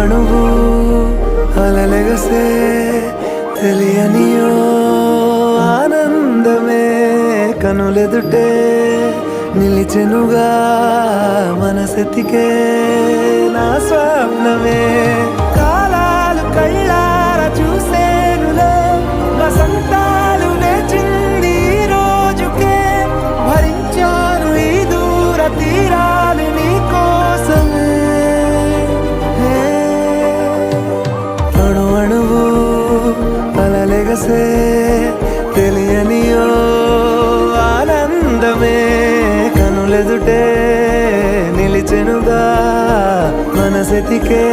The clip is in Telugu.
అణువణువు అలలెగసే తెలియనియో ఆనందమే కనులెదుటే నిలిచెనుగా మనసెతికే నా స్వప్నమే కాలాలు కళ్ళార చూసేనులే వసంతాలు లేచింది ఈ రోజుకే భరించాను ఈ దూర తీరాలు నీ కోసమే అణు అణువు అలలెగసే తెలియనియో ఆనందమే కనులెదుటే నిలిచెనుగా మనసెతికే